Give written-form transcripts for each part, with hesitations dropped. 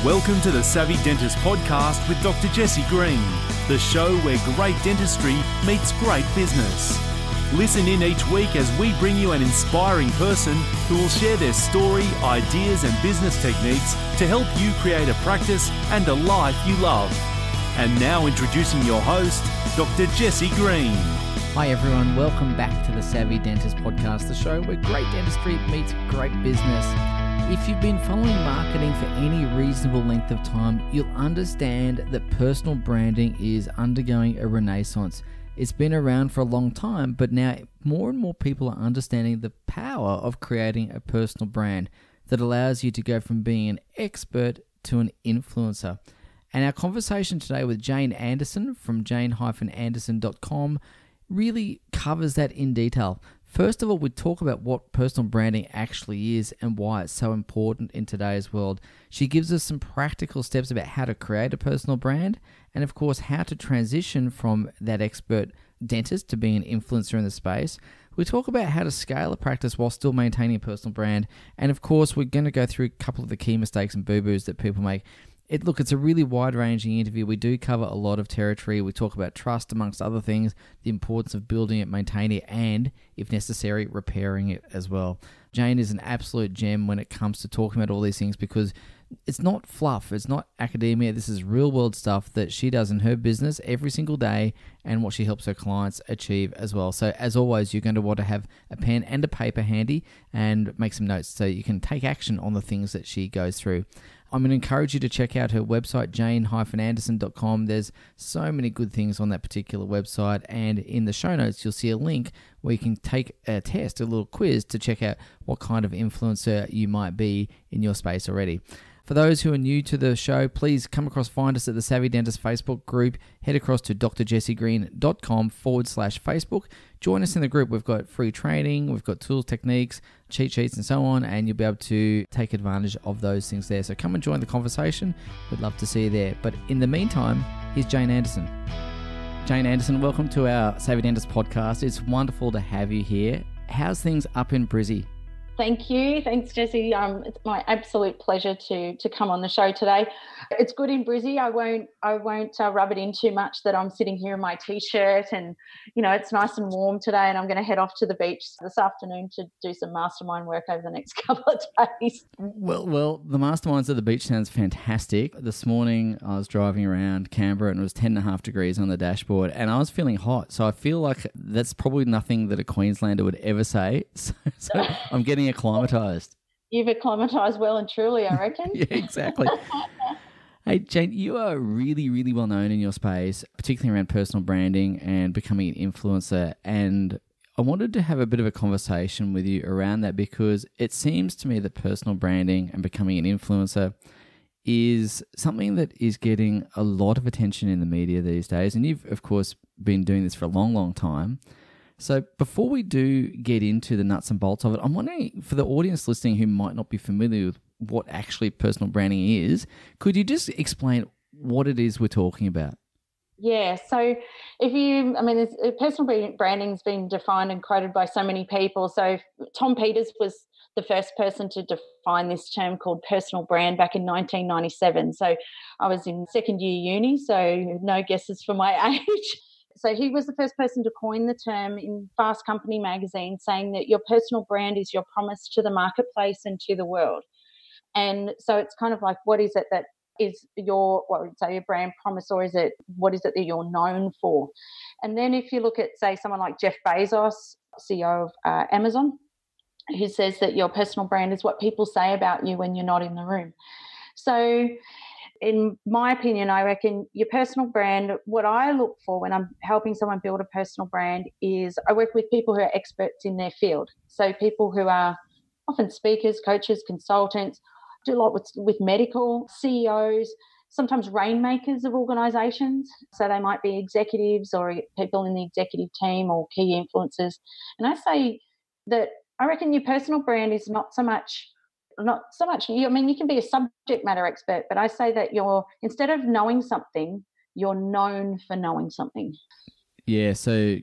Welcome to the Savvy Dentist Podcast with Dr. Jesse Green, the show where great dentistry meets great business. Listen in each week as we bring you an inspiring person who will share their story, ideas and business techniques to help you create a practice and a life you love. And now introducing your host, Dr. Jesse Green. Hi everyone, welcome back to the Savvy Dentist Podcast, the show where great dentistry meets great business. If you've been following marketing for any reasonable length of time, you'll understand that personal branding is undergoing a renaissance. It's been around for a long time, but now more and more people are understanding the power of creating a personal brand that allows you to go from being an expert to an influencer. And our conversation today with Jane Anderson from jane-anderson.com really covers that in detail. First of all, we talk about what personal branding actually is and why it's so important in today's world. She gives us some practical steps about how to create a personal brand and, of course, how to transition from that expert dentist to being an influencer in the space. We talk about how to scale a practice while still maintaining a personal brand. And, of course, we're going to go through a couple of the key mistakes and boo-boos that people make. It's a really wide-ranging interview. We do cover a lot of territory. We talk about trust, amongst other things, the importance of building it, maintaining it, and, if necessary, repairing it as well. Jane is an absolute gem when it comes to talking about all these things because it's not fluff. It's not academia. This is real-world stuff that she does in her business every single day and what she helps her clients achieve as well. So, as always, you're going to want to have a pen and a paper handy and make some notes so you can take action on the things that she goes through. I'm going to encourage you to check out her website, jane-anderson.com. There's so many good things on that particular website, and in the show notes, you'll see a link where you can take a test, a little quiz to check out what kind of influencer you might be in your space already. For those who are new to the show, please find us at the Savvy Dentist Facebook group. Head across to drjessegreen.com/Facebook. Join us in the group. We've got free training, we've got tools, techniques, cheat sheets, and so on, and you'll be able to take advantage of those things there. So come and join the conversation. We'd love to see you there. But in the meantime, here's Jane Anderson. Jane Anderson, welcome to our Savvy Dentist podcast. It's wonderful to have you here. How's things up in Brizzy? Thank you. Thanks, Jesse. It's my absolute pleasure to come on the show today. It's good in Brizzy. I won't rub it in too much that I'm sitting here in my T-shirt and, it's nice and warm today, and I'm going to head off to the beach this afternoon to do some mastermind work over the next couple of days. Well, the masterminds at the beach sounds fantastic. This morning I was driving around Canberra and it was 10.5 degrees on the dashboard and I was feeling hot. So I feel like that's probably nothing that a Queenslander would ever say. So I'm getting acclimatized. You've acclimatized well and truly, I reckon. Yeah, exactly. Hey, Jane, you are really, really well known in your space, particularly around personal branding and becoming an influencer. And I wanted to have a bit of a conversation with you around that because it seems to me that personal branding and becoming an influencer is something that is getting a lot of attention in the media these days. And you've, of course, been doing this for a long, long time. So before we do get into the nuts and bolts of it, I'm wondering, for the audience listening who might not be familiar with what actually personal branding is, could you just explain what it is we're talking about? Yeah, so personal branding's been defined and quoted by so many people. So Tom Peters was the first person to define this term called personal brand back in 1997. So I was in second year uni, so no guesses for my age. So he was the first person to coin the term in Fast Company magazine, saying that your personal brand is your promise to the marketplace and to the world. And so it's kind of like, what is it that is your brand promise, or what is it that you're known for? And then if you look at, say, someone like Jeff Bezos, CEO of Amazon, who says that your personal brand is what people say about you when you're not in the room. So in my opinion, I reckon your personal brand, what I look for when I'm helping someone build a personal brand is I work with people who are experts in their field. So people who are often speakers, coaches, consultants, do a lot with medical, CEOs, sometimes rainmakers of organisations. So they might be executives or people in the executive team or key influencers. And I say that I reckon your personal brand is not so much you. I mean, you can be a subject matter expert, but I say that instead of knowing something, you're known for knowing something. Yeah, so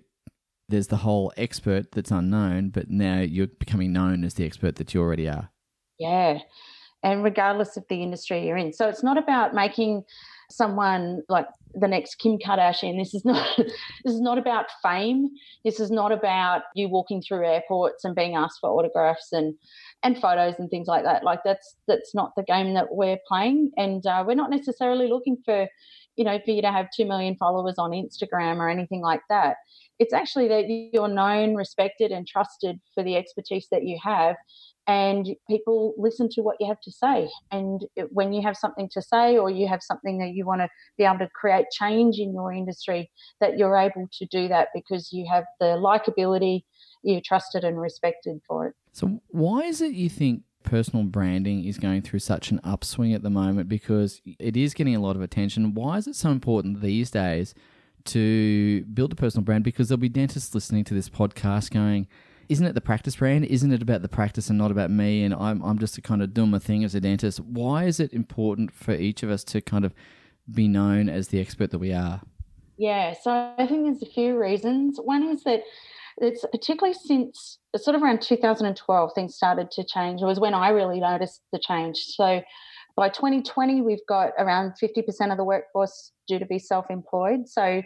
there's the whole expert that's unknown, but now you're becoming known as the expert that you already are. Yeah. and regardless of the industry you're in. So it's not about making someone like the next Kim Kardashian. This is not about fame. This is not about you walking through airports and being asked for autographs and photos and things like that. Like that's not the game that we're playing, and we're not necessarily looking for you to have 2 million followers on Instagram or anything like that. It's actually that you're known, respected, and trusted for the expertise that you have, and people listen to what you have to say. And when you have something to say, or you have something that you want to be able to create change in your industry, that you're able to do that because you have the likability, you're trusted and respected for it. So why is it you think personal branding is going through such an upswing at the moment? Because it is getting a lot of attention. Why is it so important these days to build a personal brand? Because there'll be dentists listening to this podcast going, isn't it the practice brand? Isn't it about the practice and not about me? And I'm just kind of doing my thing as a dentist. Why is it important for each of us to kind of be known as the expert that we are? Yeah, so I think there's a few reasons. One is that it's particularly since sort of around 2012, things started to change. It was when I really noticed the change. So by 2020, we've got around 50% of the workforce due to be self-employed. So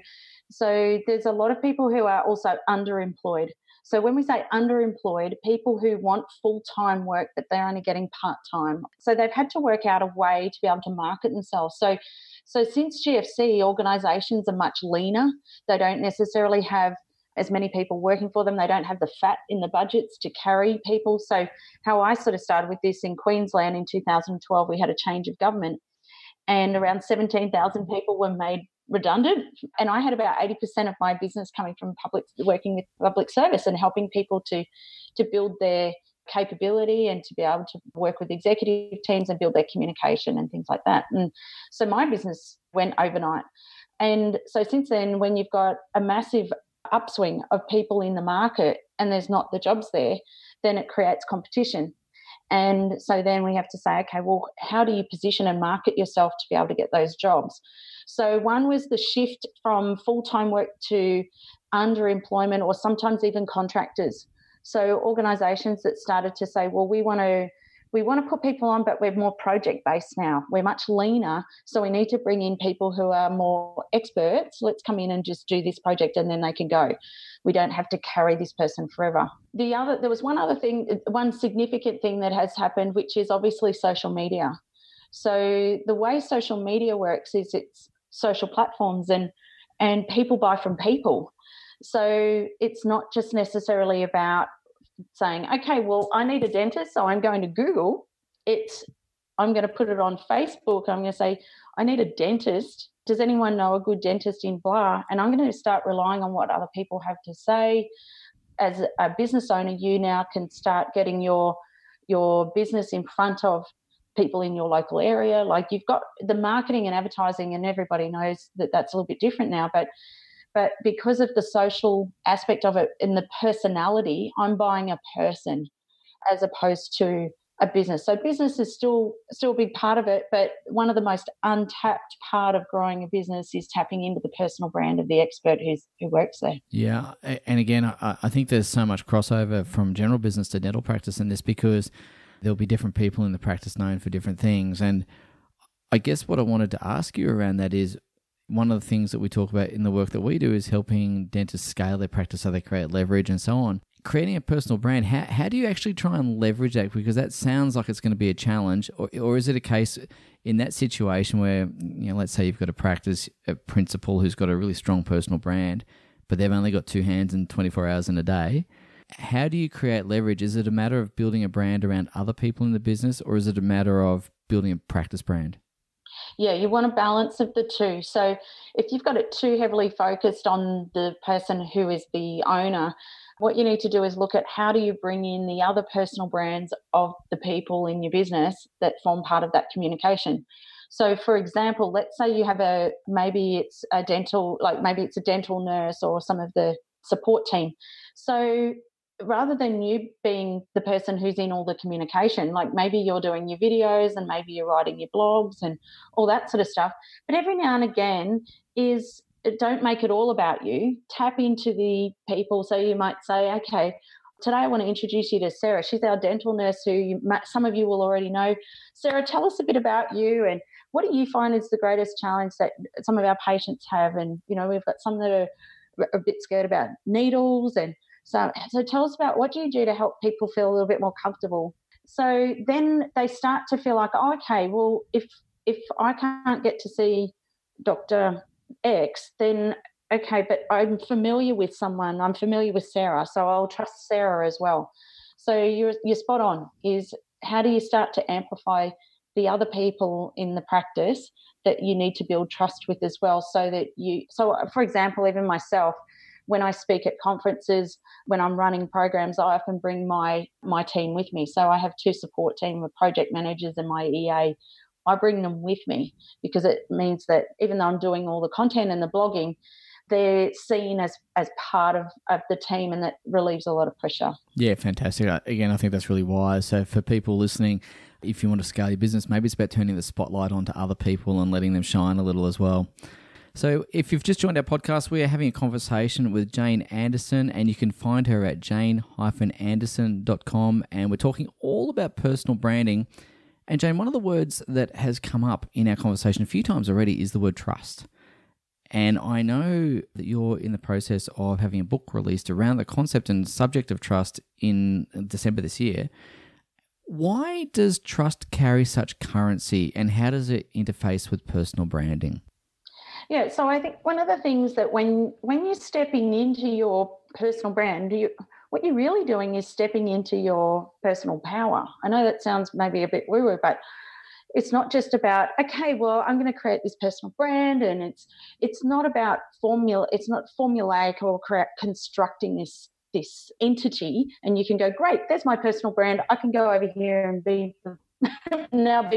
there's a lot of people who are also underemployed. So when we say underemployed, people who want full-time work but they're only getting part-time. So they've had to work out a way to be able to market themselves. So since GFC, organisations are much leaner. They don't necessarily have as many people working for them. They don't have the fat in the budgets to carry people. So how I sort of started with this in Queensland in 2012, we had a change of government and around 17,000 people were made redundant. And I had about 80% of my business coming from working with public service and helping people to build their capability and to be able to work with executive teams and build their communication and things like that. And so my business went overnight. And so since then, when you've got a massive upswing of people in the market and there's not the jobs there, then it creates competition. And so then we have to say, okay, well, how do you position and market yourself to be able to get those jobs? So one was the shift from full-time work to underemployment or sometimes even contractors. So organisations that started to say, well, we want to put people on, but we're more project-based now. We're much leaner, so we need to bring in people who are more experts. Let's come in and just do this project and then they can go. We don't have to carry this person forever. There was one significant thing that has happened, which is obviously social media. So the way social media works is it's social platforms and people buy from people. So it's not just necessarily about saying, okay, well, I need a dentist, so I'm going to Google. I'm going to put it on Facebook. I'm going to say, I need a dentist. Does anyone know a good dentist in blah? And I'm going to start relying on what other people have to say. As a business owner, you now can start getting your business in front of people in your local area. Like you've got the marketing and advertising, and everybody knows that that's a little bit different now. But because of the social aspect of it and the personality, I'm buying a person as opposed to a business. So business is still a big part of it, but one of the most untapped part of growing a business is tapping into the personal brand of the expert who works there. Yeah, and again, I think there's so much crossover from general business to dental practice in this because there'll be different people in the practice known for different things. And I guess what I wanted to ask you around that is, one of the things that we talk about in the work that we do is helping dentists scale their practice so they create leverage and so on. Creating a personal brand, how do you actually try and leverage that? Because that sounds like it's going to be a challenge. Or is it a case in that situation where, let's say you've got a principal who's got a really strong personal brand, but they've only got 2 hands and 24 hours in a day. How do you create leverage? Is it a matter of building a brand around other people in the business, or is it a matter of building a practice brand? Yeah, you want a balance of the two. So if you've got it too heavily focused on the person who is the owner, what you need to do is look at how do you bring in the other personal brands of the people in your business that form part of that communication. So for example, let's say you have maybe it's a dental nurse or some of the support team. So rather than you being the person who's in all the communication, like maybe you're doing your videos and maybe you're writing your blogs and all that sort of stuff. But every now and again don't make it all about you. Tap into the people. So you might say, okay, today I want to introduce you to Sarah. She's our dental nurse who some of you will already know. Sarah, tell us a bit about you and what do you find is the greatest challenge that some of our patients have? And, we've got some that are a bit scared about needles. And so tell us about what do you do to help people feel a little bit more comfortable? So then they start to feel like, oh, okay, well, if I can't get to see Dr. X, then okay, but I'm familiar with someone. I'm familiar with Sarah, so I'll trust Sarah as well. So you're spot on. Is how do you start to amplify the other people in the practice that you need to build trust with as well, so for example, even myself, when I speak at conferences, when I'm running programs, I often bring my team with me. So I have 2 support team of project managers and my EA. I bring them with me because it means that even though I'm doing all the content and the blogging, they're seen as part of the team, and that relieves a lot of pressure. Yeah, fantastic. Again, I think that's really wise. So for people listening, if you want to scale your business, maybe it's about turning the spotlight onto other people and letting them shine a little as well. So if you've just joined our podcast, we are having a conversation with Jane Anderson, and you can find her at jane-anderson.com, and we're talking all about personal branding. And Jane, one of the words that has come up in our conversation a few times already is the word trust. And I know that you're in the process of having a book released around the concept and subject of trust in December this year. Why does trust carry such currency, and how does it interface with personal branding? Yeah, so I think one of the things that when you're stepping into your personal brand, what you're really doing is stepping into your personal power. I know that sounds maybe a bit woo-woo, but it's not just about, okay, well, I'm going to create this personal brand, and it's not about formula. It's not formulaic or constructing this entity, and you can go, great, there's my personal brand. I can go over here and be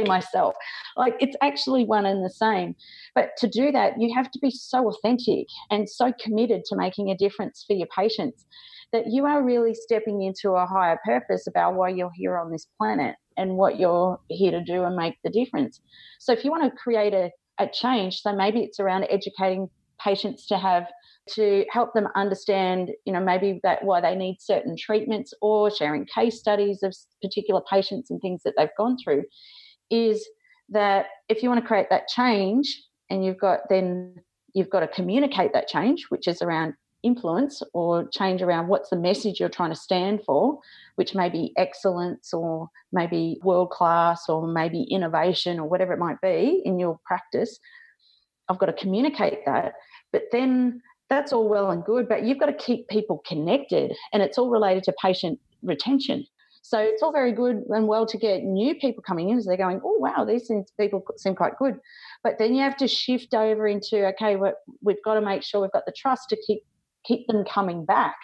myself. Like, it's actually one and the same. But to do that, you have to be so authentic and so committed to making a difference for your patients that you are really stepping into a higher purpose about why you're here on this planet and what you're here to do and make the difference. So if you want to create a change, so maybe it's around educating patients to help them understand, maybe that why they need certain treatments, or sharing case studies of particular patients and things that they've gone through, is that if you want to create that change, and you've got to communicate that change, which is around influence or change around what's the message you're trying to stand for, which may be excellence or maybe world class or maybe innovation or whatever it might be in your practice. I've got to communicate that. But then that's all well and good, but you've got to keep people connected, and it's all related to patient retention. So it's all very good and well to get new people coming in as they're going, oh, wow, these people seem quite good. But then you have to shift over into, okay, we've got to make sure we've got the trust to keep them coming back,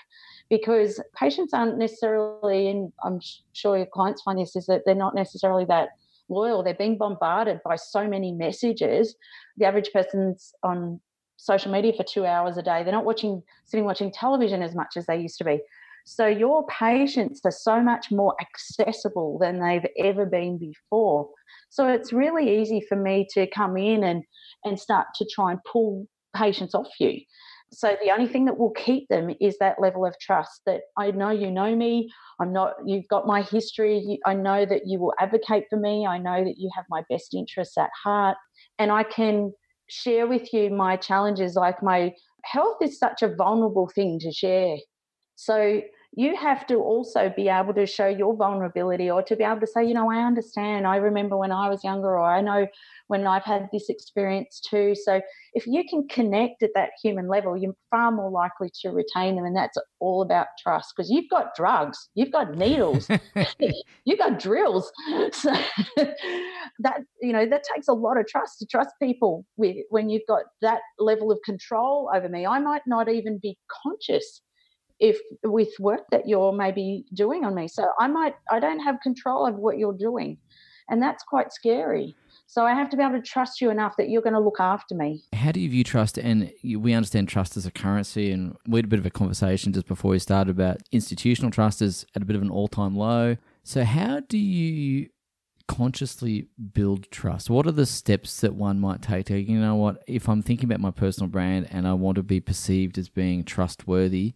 because patients aren't necessarily, and I'm sure your clients find this, is that they're not necessarily that loyal. They're being bombarded by so many messages. The average person's on social media for 2 hours a day. They're not sitting watching television as much as they used to be. So your patients are so much more accessible than they've ever been before. So it's really easy for me to come in and start to try and pull patients off you. So the only thing that will keep them is that level of trust that I know you know me. You've got my history. I know that you will advocate for me. I know that you have my best interests at heart, and I can share with you my challenges. Like, my health is such a vulnerable thing to share. So you have to also be able to show your vulnerability, or to be able to say, I understand. I remember when I was younger, or I know when I've had this experience too. So if you can connect at that human level, you're far more likely to retain them. And that's all about trust, because you've got drugs, you've got needles, you've got drills. So that takes a lot of trust to trust people when you've got that level of control over me. I might not even be conscious with work that you're maybe doing on me. So I don't have control over what you're doing. And that's quite scary. So I have to be able to trust you enough that you're going to look after me. How do you view trust? And we understand trust as a currency, and we had a bit of a conversation just before we started about institutional trust is at a bit of an all-time low. So how do you consciously build trust? What are the steps that one might take to, if I'm thinking about my personal brand and I want to be perceived as being trustworthy,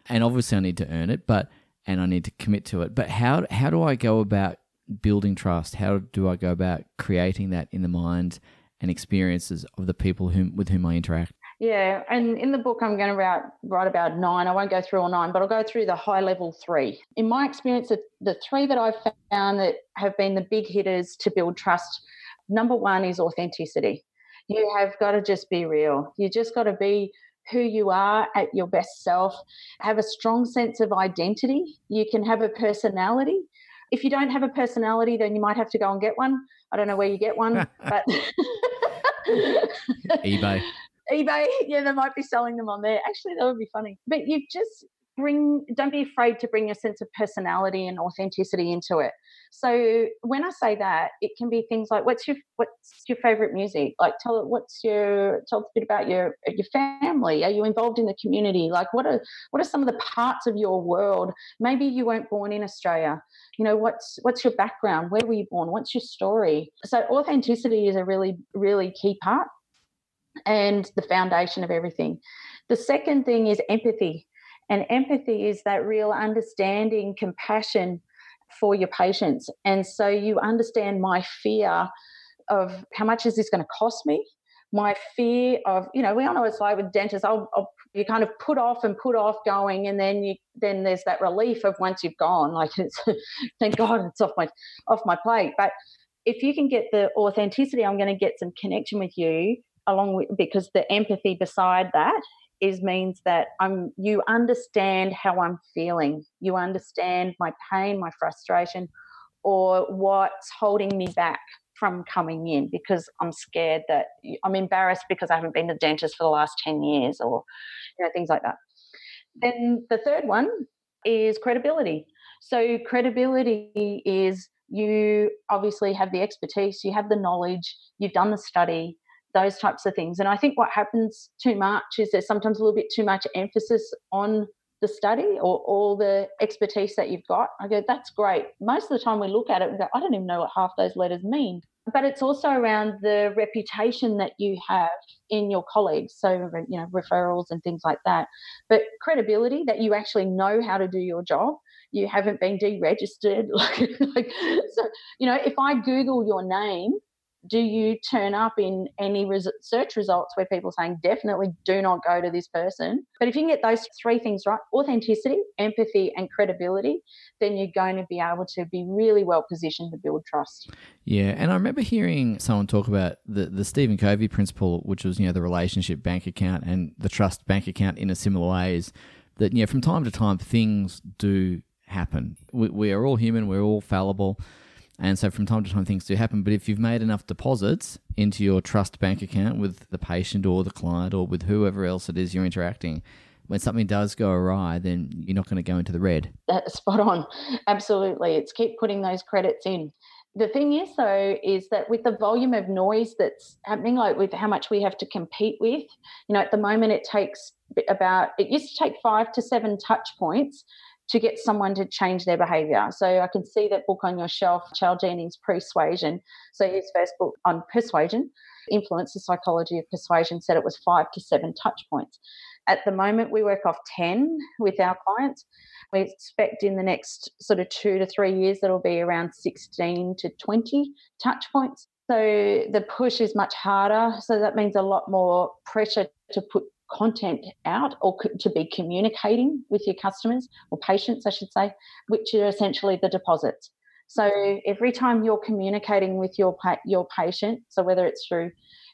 and obviously I need to earn it, but and I need to commit to it. But how do I go about building trust? How do I go about creating that in the mind and experiences of the people with whom I interact? Yeah, and in the book I'm going to write about 9. I won't go through all 9, but I'll go through the high level 3. In my experience, the 3 that I've found that have been the big hitters to build trust, number 1 is authenticity. You have got to just be real. You just got to be who you are at your best self, have a strong sense of identity. You can have a personality. If you don't have a personality, then you might have to go and get one. I don't know where you get one, but eBay. Yeah, they might be selling them on there. Actually, that would be funny. But you just don't be afraid to bring your sense of personality and authenticity into it. So when I say that, it can be things like, what's your favorite music? Like, tell us a bit about your family. Are you involved in the community? Like, what are some of the parts of your world? Maybe you weren't born in Australia. You know, what's your background? Where were you born? What's your story? So authenticity is a really, really key part and the foundation of everything. The second thing is empathy. And empathy is that real understanding, compassion for your patients. And so you understand my fear of how much is this going to cost me? My fear of, we all know it's like with dentists, you kind of put off going, and then there's that relief of once you've gone, like it's thank God it's off my plate. But if you can get the authenticity, I'm going to get some connection with you because the empathy beside that means that you understand how I'm feeling. You understand my pain, my frustration, or what's holding me back from coming in because I'm scared that I'm embarrassed because I haven't been to the dentist for the last 10 years or things like that. Then the third one is credibility. So credibility is you obviously have the expertise, you have the knowledge, you've done the study, those types of things. And I think what happens too much is there's sometimes a little bit too much emphasis on the study or all the expertise that you've got. I go, that's great. Most of the time we look at it and go, I don't even know what half those letters mean. But it's also around the reputation that you have in your colleagues, so, referrals and things like that. But credibility, that you actually know how to do your job. You haven't been deregistered. So, if I Google your name, do you turn up in any search results where people are saying definitely do not go to this person? But if you can get those 3 things right, authenticity, empathy and credibility, then you're going to be able to be really well positioned to build trust. Yeah, and I remember hearing someone talk about the Stephen Covey principle, which was, the relationship bank account and the trust bank account in a similar way, is that, from time to time things do happen. We are all human, we're all fallible. And so from time to time things do happen, but if you've made enough deposits into your trust bank account with the patient or the client or with whoever else it is you're interacting, when something does go awry, then you're not going to go into the red. That's spot on. Absolutely. It's keep putting those credits in. The thing is, though, is that with the volume of noise that's happening, like with how much we have to compete with, at the moment it used to take 5 to 7 touch points to get someone to change their behaviour. So I can see that book on your shelf, Cialdini's Persuasion. So his first book on persuasion, Influence, the Psychology of Persuasion, said it was 5 to 7 touch points. At the moment, we work off 10 with our clients. We expect in the next sort of 2 to 3 years, that'll be around 16 to 20 touch points. So the push is much harder. So that means a lot more pressure to put content out or to be communicating with your customers or patients, I should say, which are essentially the deposits. So every time you're communicating with your patient, so whether it's through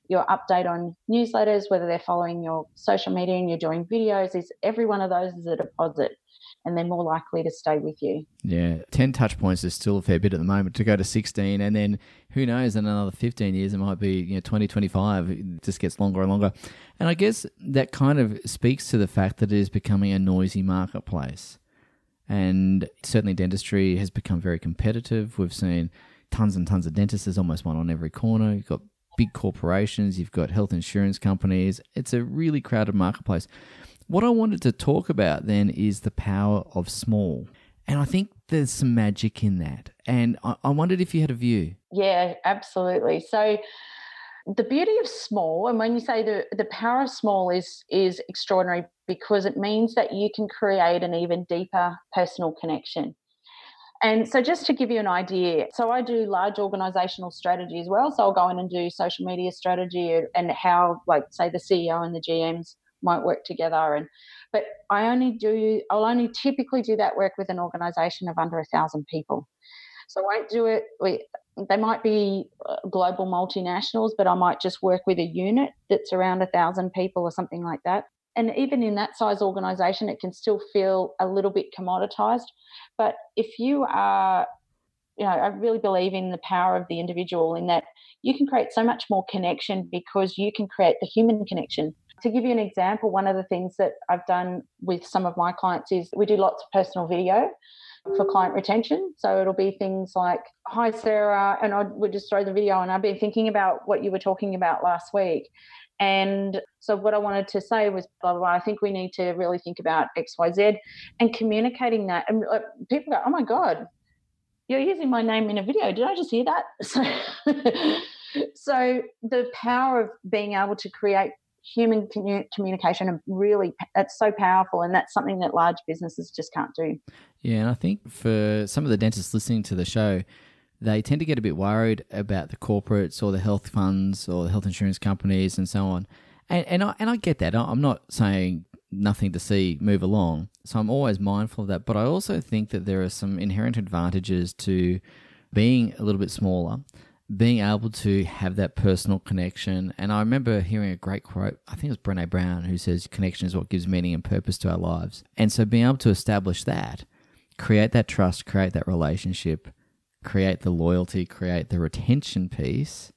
your update on newsletters, whether they're following your social media and you're doing videos, every one of those is a deposit, and they're more likely to stay with you. Yeah, 10 touch points is still a fair bit at the moment. To go to 16, and then who knows, in another 15 years, it might be 20, 25. It just gets longer and longer. And I guess that kind of speaks to the fact that it is becoming a noisy marketplace. And certainly dentistry has become very competitive. We've seen tons and tons of dentists. There's almost one on every corner. You've got big corporations. You've got health insurance companies. It's a really crowded marketplace. What I wanted to talk about then is the power of small. And I think there's some magic in that. And I wondered if you had a view. Yeah, absolutely. So the beauty of small, and when you say the power of small is extraordinary, because it means that you can create an even deeper personal connection. And so just to give you an idea, so I do large organizational strategy as well. So I'll go in and do social media strategy and how, like, say, the CEO and the GMs might work together. But I'll only typically do that work with an organization of under 1,000 people. So I won't do it they might be global multinationals, but I might just work with a unit that's around 1,000 people or something like that. And even in that size organization, it can still feel a little bit commoditized. But if you are, I really believe in the power of the individual, in that you can create so much more connection because you can create the human connection. To give you an example, one of the things that I've done with some of my clients is we do lots of personal video for client retention. So it'll be things like, "Hi, Sarah," and I would just throw the video, and I've been thinking about what you were talking about last week. And so what I wanted to say was, blah, blah, blah, I think we need to really think about XYZ, and communicating that. And people go, "Oh my God, you're using my name in a video. Did I just hear that?" So the power of being able to create human communication, and really, that's so powerful, and that's something that large businesses just can't do. Yeah, and I think for some of the dentists listening to the show, they tend to get a bit worried about the corporates or the health funds or the health insurance companies and so on. And I get that. I'm not saying nothing to see, move along. So I'm always mindful of that. But I also think that there are some inherent advantages to being a little bit smaller, being able to have that personal connection. And I remember hearing a great quote, I think it was Brené Brown, who says, "Connection is what gives meaning and purpose to our lives." And so being able to establish that, create that trust, create that relationship, create the loyalty, create the retention piece,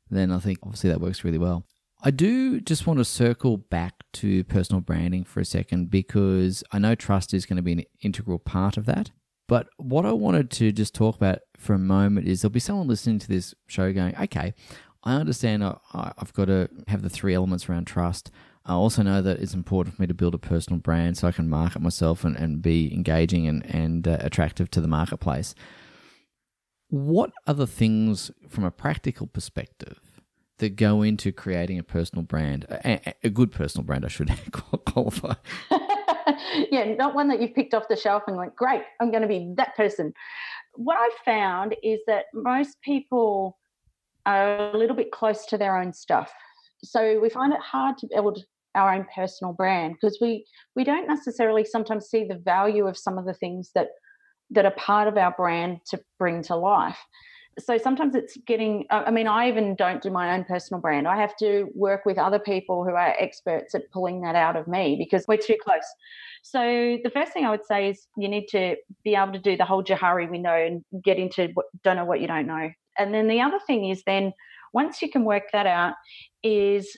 then I think obviously that works really well. I do just want to circle back to personal branding for a second, because I know trust is going to be an integral part of that. But what I wanted to just talk about for a moment is there'll be someone listening to this show going, "Okay, I understand I've got to have the three elements around trust. I also know that it's important for me to build a personal brand so I can market myself and be engaging and attractive to the marketplace." What are the things from a practical perspective that go into creating a personal brand, a good personal brand, I should qualify? Yeah, not one that you've picked off the shelf and went, "Great, I'm going to be that person." What I've found is that most people are a little bit close to their own stuff. So we find it hard to build our own personal brand because we don't necessarily sometimes see the value of some of the things that are part of our brand to bring to life. So sometimes it's I even don't do my own personal brand. I have to work with other people who are experts at pulling that out of me because we're too close. So the first thing I would say is you need to be able to do the whole Johari window and get into don't know what you don't know. And then the other thing is then once you can work that out is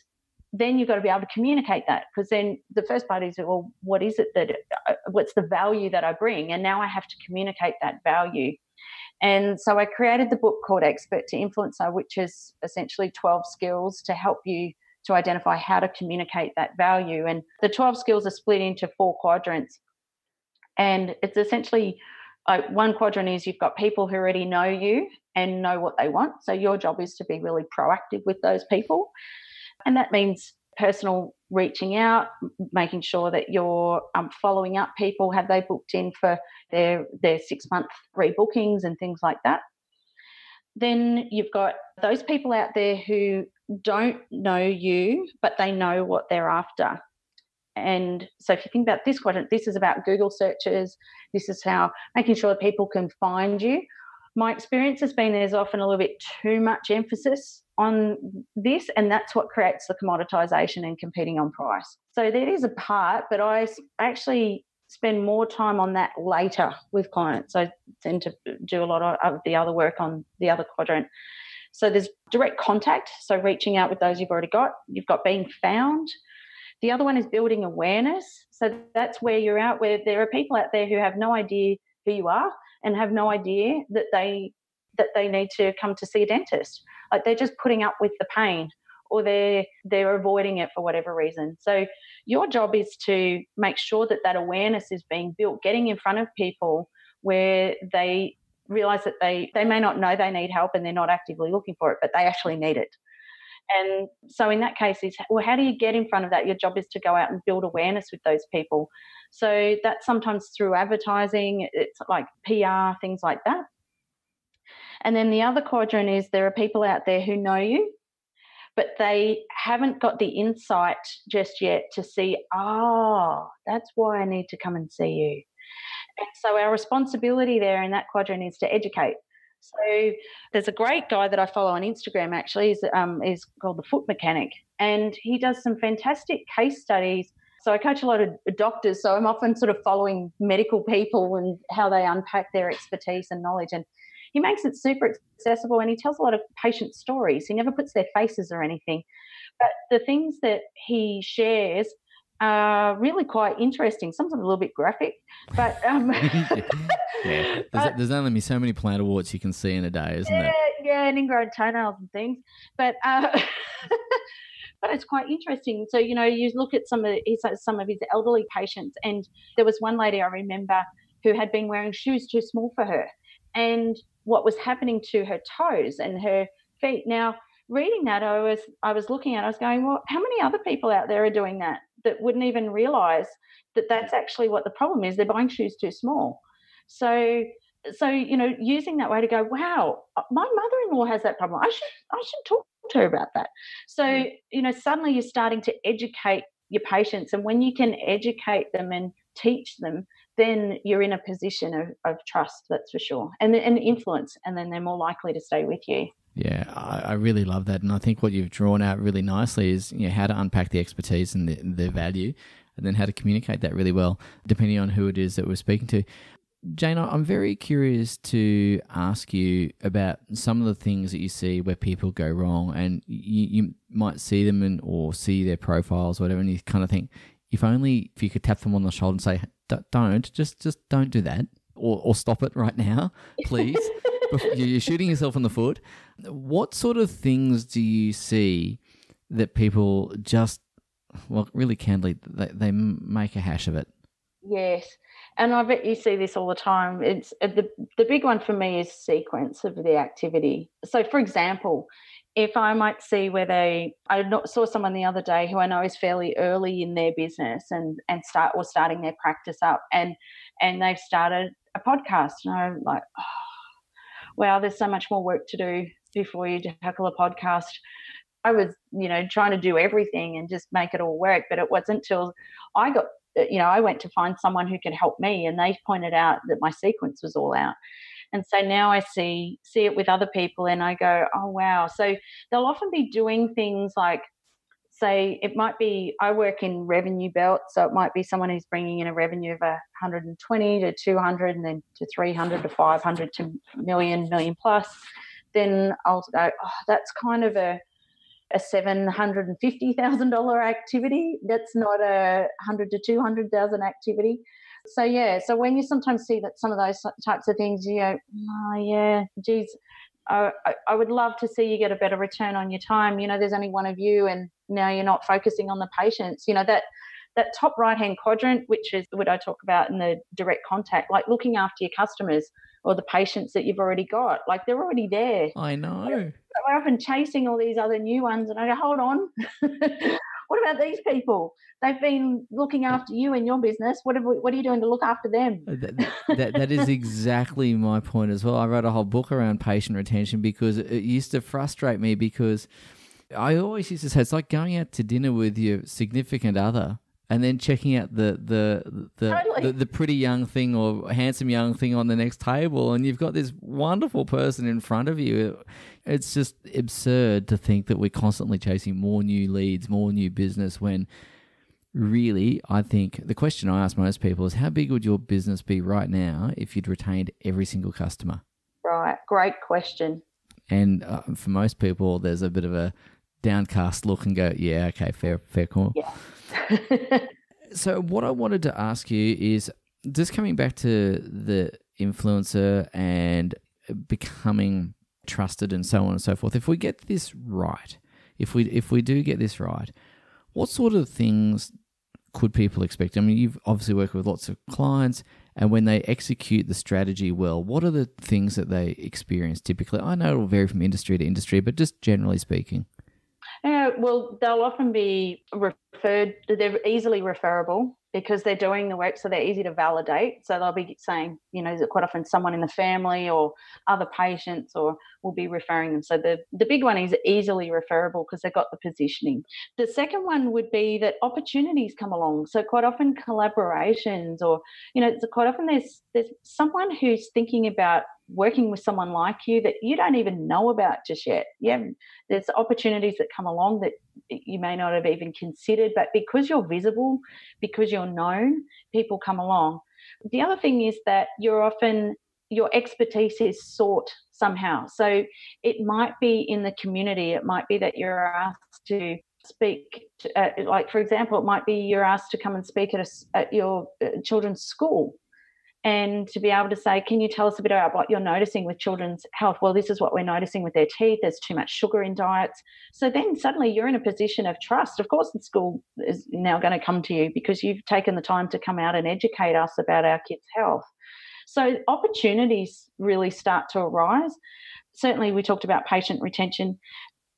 then you've got to be able to communicate that, because then the first part is, well, what is it what's the value that I bring? And now I have to communicate that value. And so I created the book called Expert to Influencer, which is essentially 12 skills to help you to identify how to communicate that value. And the 12 skills are split into 4 quadrants. And it's essentially one quadrant is you've got people who already know you and know what they want. So your job is to be really proactive with those people. And that means personal reaching out, making sure that you're following up people. Have they booked in for their 6-month rebookings and things like that? Then you've got those people out there who don't know you, but they know what they're after. And so if you think about this quadrant, this is about Google searches. This is how making sure that people can find you. My experience has been there's often a little bit too much emphasis on this, and that's what creates the commoditization and competing on price. So that is a part, but I actually spend more time on that later with clients. I tend to do a lot of the other work on the other quadrant. So there's direct contact, so reaching out with those you've already got. You've got being found. The other one is building awareness. So that's where you're out, where there are people out there who have no idea who you are and have no idea that they need to come to see a dentist. Like they're just putting up with the pain, or they're avoiding it for whatever reason. So your job is to make sure that awareness is being built, getting in front of people where they realize that they may not know they need help and they're not actively looking for it, but they actually need it. And so in that case, well, how do you get in front of that? Your job is to go out and build awareness with those people. So that's sometimes through advertising, it's like PR, things like that. And then the other quadrant is there are people out there who know you, but they haven't got the insight just yet to see, that's why I need to come and see you. And so our responsibility there in that quadrant is to educate. So there's a great guy that I follow on Instagram, actually, is called The Foot Mechanic, and he does some fantastic case studies. So I coach a lot of doctors, so I'm often sort of following medical people and how they unpack their expertise and knowledge. And he makes it super accessible, and he tells a lot of patient stories. He never puts their faces or anything. But the things that he shares are really quite interesting, sometimes a little bit graphic. But yeah. There's only so many plantar warts you can see in a day, isn't there? Yeah, and ingrown toenails and things. But but it's quite interesting. So, you look at some of his elderly patients, and there was one lady I remember who had been wearing shoes too small for her, and what was happening to her toes and her feet. Now, reading that, I was looking at it, I was going, well, how many other people out there are doing that wouldn't even realise that that's actually what the problem is? They're buying shoes too small. So using that way to go, wow, my mother-in-law has that problem. I should talk to her about that. So, suddenly you're starting to educate your patients, and when you can educate them and teach them, then you're in a position of trust, that's for sure, and influence, and then they're more likely to stay with you. Yeah, I really love that. And I think what you've drawn out really nicely is how to unpack the expertise and the value, and then how to communicate that really well, depending on who it is that we're speaking to. Jane, I'm very curious to ask you about some of the things that you see where people go wrong, and you might see them or see their profiles or whatever, and you kind of think, if you could tap them on the shoulder and say, just don't do that, or stop it right now, please. You're shooting yourself in the foot. What sort of things do you see that people just, really candidly, they make a hash of it? Yes, and I bet you see this all the time. It's the big one for me is sequence of the activity. So, for example, if I might see I saw someone the other day who I know is fairly early in their business and starting their practice up, and they've started a podcast, and I'm like, wow, there's so much more work to do before you tackle a podcast. I was, trying to do everything and just make it all work, but it wasn't until I went to find someone who could help me, and they pointed out that my sequence was all out. And so now I see it with other people, and I go, oh, wow. So they'll often be doing things like, say, it might be, I work in revenue belts, so it might be someone who's bringing in a revenue of 120 to 200 and then to 300 to 500 to million plus. Then I'll go, that's kind of a $750,000 activity. That's not a 100 to 200,000 activity. So, yeah, so when you sometimes see that some of those types of things, you go, oh, yeah, geez, I would love to see you get a better return on your time. There's only one of you, and now you're not focusing on the patients. That top right-hand quadrant, which is what I talk about in the direct contact, like looking after your customers or the patients that you've already got. Like, they're already there. I know. We're often chasing all these other new ones, and I go, hold on. What about these people? They've been looking after you in your business. What are you doing to look after them? That is exactly my point as well. I wrote a whole book around patient retention because it used to frustrate me, because I always used to say it's like going out to dinner with your significant other and then checking out the pretty young thing or handsome young thing on the next table, and you've got this wonderful person in front of you. It's just absurd to think that we're constantly chasing more new leads, more new business, when really, I think the question I ask most people is, how big would your business be right now if you'd retained every single customer? Right. Great question. And for most people, there's a bit of a downcast look and go, yeah, okay, fair call. Yeah. So what I wanted to ask you is, just coming back to the influencer and becoming trusted and so on and so forth, if we get this right, if we do get this right, what sort of things could people expect? I mean, you've obviously worked with lots of clients, and when they execute the strategy well, what are the things that they experience typically? I know it will vary from industry to industry, but just generally speaking. Yeah, well, they'll often be referred, they're easily referable because they're doing the work, so they're easy to validate. So they'll be saying, quite often someone in the family or other patients or will be referring them. So the big one is easily referable because they've got the positioning. The second one would be that opportunities come along. So quite often collaborations or, quite often there's someone who's thinking about working with someone like you that you don't even know about just yet. Yeah, there's opportunities that come along that you may not have even considered, but because you're visible, because you're known, people come along. The other thing is that your expertise is sought somehow. So it might be in the community. It might be that you're asked to speak, like for example, it might be you're asked to come and speak at your children's school. And to be able to say, can you tell us a bit about what you're noticing with children's health? Well, this is what we're noticing with their teeth. There's too much sugar in diets. So then suddenly you're in a position of trust. Of course, the school is now going to come to you because you've taken the time to come out and educate us about our kids' health. So opportunities really start to arise. Certainly, we talked about patient retention.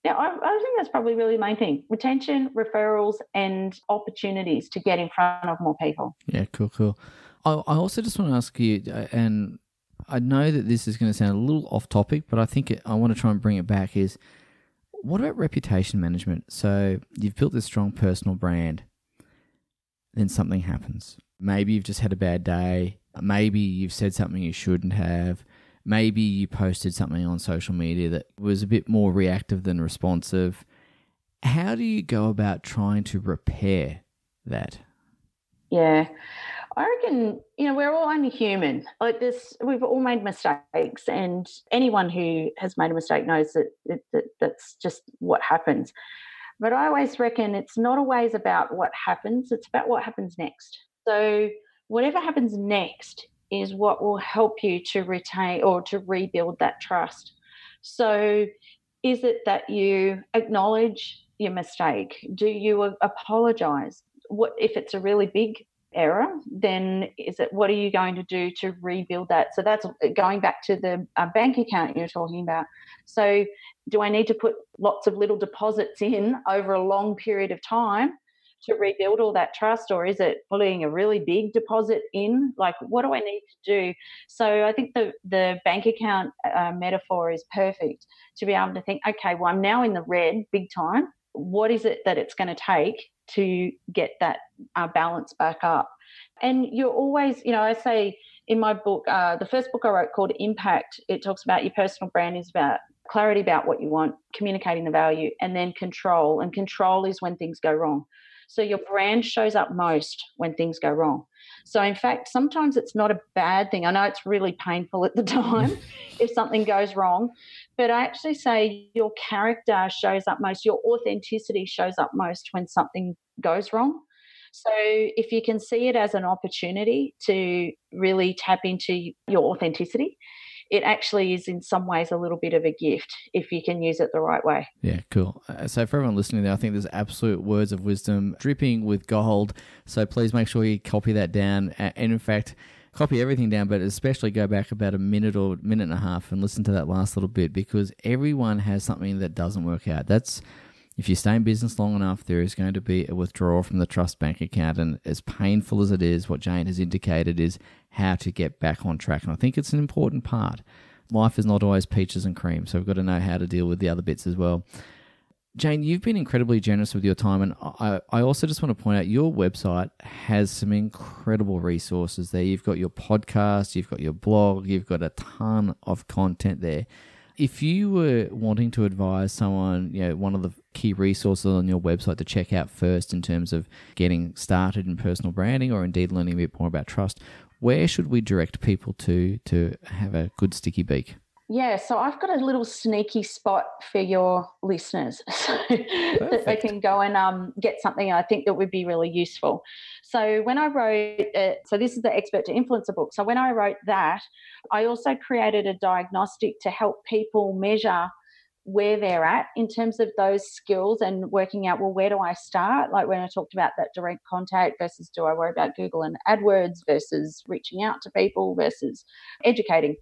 Yeah, I think that's probably really the main thing. Retention, referrals, and opportunities to get in front of more people. Yeah, cool. I also just want to ask you, and I know that this is going to sound a little off topic, but I think I want to try and bring it back, is what about reputation management? So you've built this strong personal brand, then something happens. Maybe you've just had a bad day. Maybe you've said something you shouldn't have. Maybe you posted something on social media that was a bit more reactive than responsive. How do you go about trying to repair that? Yeah. I reckon, we're all only human. Like this, we've all made mistakes, and anyone who has made a mistake knows that's just what happens. But I always reckon it's not always about what happens, it's about what happens next. So whatever happens next is what will help you to retain or to rebuild that trust. So is it that you acknowledge your mistake? Do you apologise? What if it's a really big error, then what are you going to do to rebuild that? So that's going back to the bank account you're talking about. So do I need to put lots of little deposits in over a long period of time to rebuild all that trust, or is it putting a really big deposit in? Like, what do I need to do? So I think the bank account metaphor is perfect to be able to think, okay, well, I'm now in the red big time. What is it that it's going to take to get that balance back up? And you're always, I say in my book, the first book I wrote called Impact, it talks about your personal brand is about clarity about what you want, communicating the value, and then control. And control is when things go wrong. So your brand shows up most when things go wrong. So in fact, sometimes it's not a bad thing. I know it's really painful at the time if something goes wrong, but I actually say your character shows up most, your authenticity shows up most when something goes wrong. So if you can see it as an opportunity to really tap into your authenticity, it actually is in some ways a little bit of a gift if you can use it the right way. Yeah, cool. So for everyone listening there, I think there's absolute words of wisdom dripping with gold. So please make sure you copy that down. And in fact, copy everything down, but especially go back about a minute or minute and a half and listen to that last little bit, because everyone has something that doesn't work out. If you stay in business long enough, there is going to be a withdrawal from the trust bank account. And as painful as it is, what Jane has indicated is how to get back on track. And I think it's an important part. Life is not always peaches and cream, so we've got to know how to deal with the other bits as well. Jane, you've been incredibly generous with your time, and I also just want to point out your website has some incredible resources there. You've got your podcast, you've got your blog, you've got a ton of content there. If you were wanting to advise someone, one of the key resources on your website to check out first in terms of getting started in personal branding or indeed learning a bit more about trust, where should we direct people to have a good sticky beak? Yeah, so I've got a little sneaky spot for your listeners so that they can go and get something I think that would be really useful. So when I wrote, so this is the Expert to Influencer book. So when I wrote that, I also created a diagnostic to help people measure where they're at in terms of those skills and working out, well, where do I start? Like when I talked about that direct contact versus do I worry about Google and AdWords versus reaching out to people versus educating.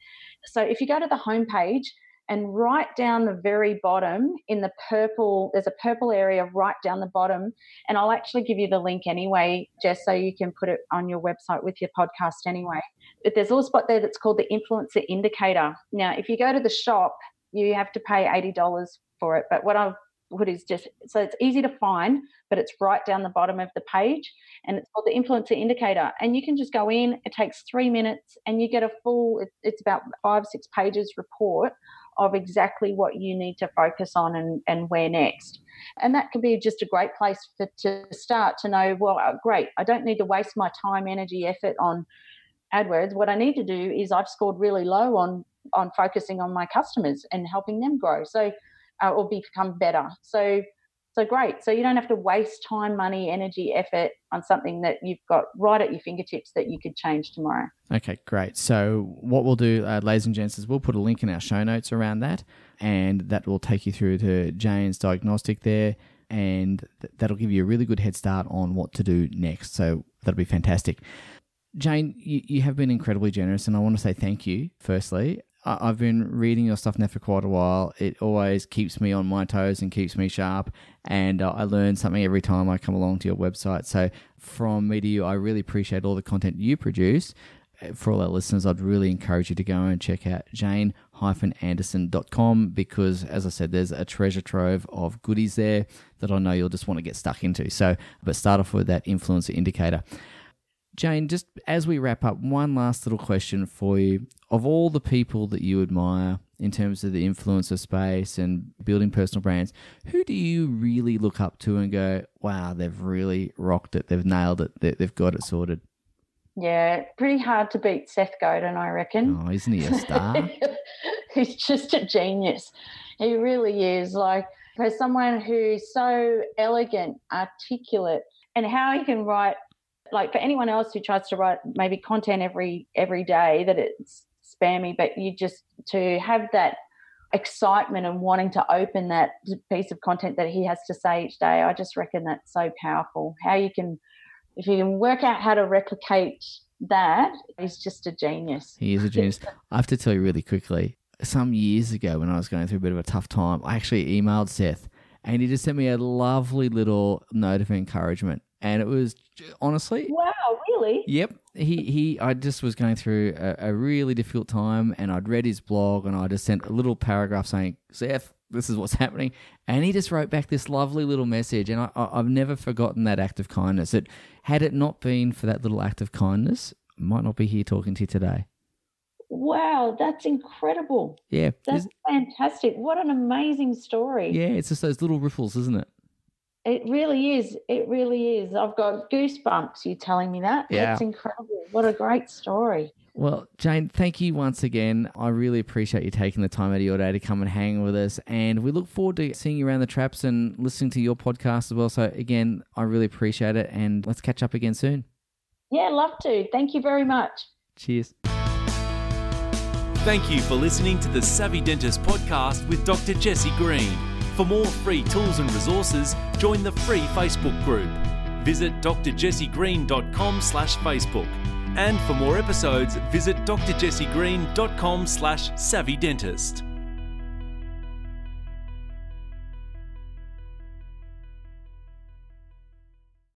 So if you go to the homepage, and right down the very bottom in the purple, there's a purple area right down the bottom. And I'll actually give you the link anyway, Jess, so you can put it on your website with your podcast anyway. But there's a little spot there that's called the influencer indicator. Now, if you go to the shop, you have to pay $80 for it. But what I've put is just, so it's easy to find, but it's right down the bottom of the page, and it's called the influencer indicator. And you can just go in, it takes 3 minutes, and you get a full, it's about 5-6 pages report of exactly what you need to focus on and where next. And that can be just a great place to start to know, well, great, I don't need to waste my time, energy, effort on AdWords. What I need to do is I've scored really low on focusing on my customers and helping them grow. So or become better. So great. So you don't have to waste time, money, energy, effort on something that you've got right at your fingertips that you could change tomorrow. Okay, great. So what we'll do, ladies and gents, is we'll put a link in our show notes around that, and that will take you through to Jane's diagnostic there, and that'll give you a really good head start on what to do next. So that'll be fantastic. Jane, you have been incredibly generous, and I want to say thank you, firstly. I've been reading your stuff now for quite a while. It always keeps me on my toes and keeps me sharp, and I learn something every time I come along to your website. So from me to you, I really appreciate all the content you produce. For all our listeners, I'd really encourage you to go and check out jane-anderson.com, because, as I said, there's a treasure trove of goodies there that I know you'll just want to get stuck into. So, but start off with that influencer indicator. Jane, just as we wrap up, one last little question for you. Of all the people that you admire in terms of the influencer space and building personal brands, who do you really look up to and go, wow, they've really rocked it, they've nailed it, they've got it sorted? Yeah, pretty hard to beat Seth Godin, I reckon. Oh, isn't he a star? He's just a genius. He really is. Like, for someone who's so elegant, articulate, and how he can write, like for anyone else who tries to write maybe content every day that it's spammy, but you just to have that excitement and wanting to open that piece of content that he has to say each day, I just reckon that's so powerful. If you can work out how to replicate that, he's just a genius. He is a genius. I have to tell you really quickly, some years ago when I was going through a bit of a tough time, I actually emailed Seth, and he just sent me a lovely little note of encouragement. And it was honestly... Wow, really? Yep. I just was going through a really difficult time, and I'd read his blog, and I just sent a little paragraph saying, Seth, this is what's happening. And he just wrote back this lovely little message, and I've never forgotten that act of kindness. Had it not been for that little act of kindness, I might not be here talking to you today. Wow, that's incredible. Yeah. That's fantastic. What an amazing story. Yeah, it's just those little ripples, isn't it? It really is. It really is. I've got goosebumps, you telling me that. Yeah. That's incredible. What a great story. Well, Jane, thank you once again. I really appreciate you taking the time out of your day to come and hang with us. And we look forward to seeing you around the traps and listening to your podcast as well. So again, I really appreciate it. And let's catch up again soon. Yeah, love to. Thank you very much. Cheers. Thank you for listening to the Savvy Dentist podcast with Dr. Jessie Green. For more free tools and resources, join the free Facebook group. Visit drjessiegreen.com/Facebook. And for more episodes, visit drjessiegreen.com/savvydentist.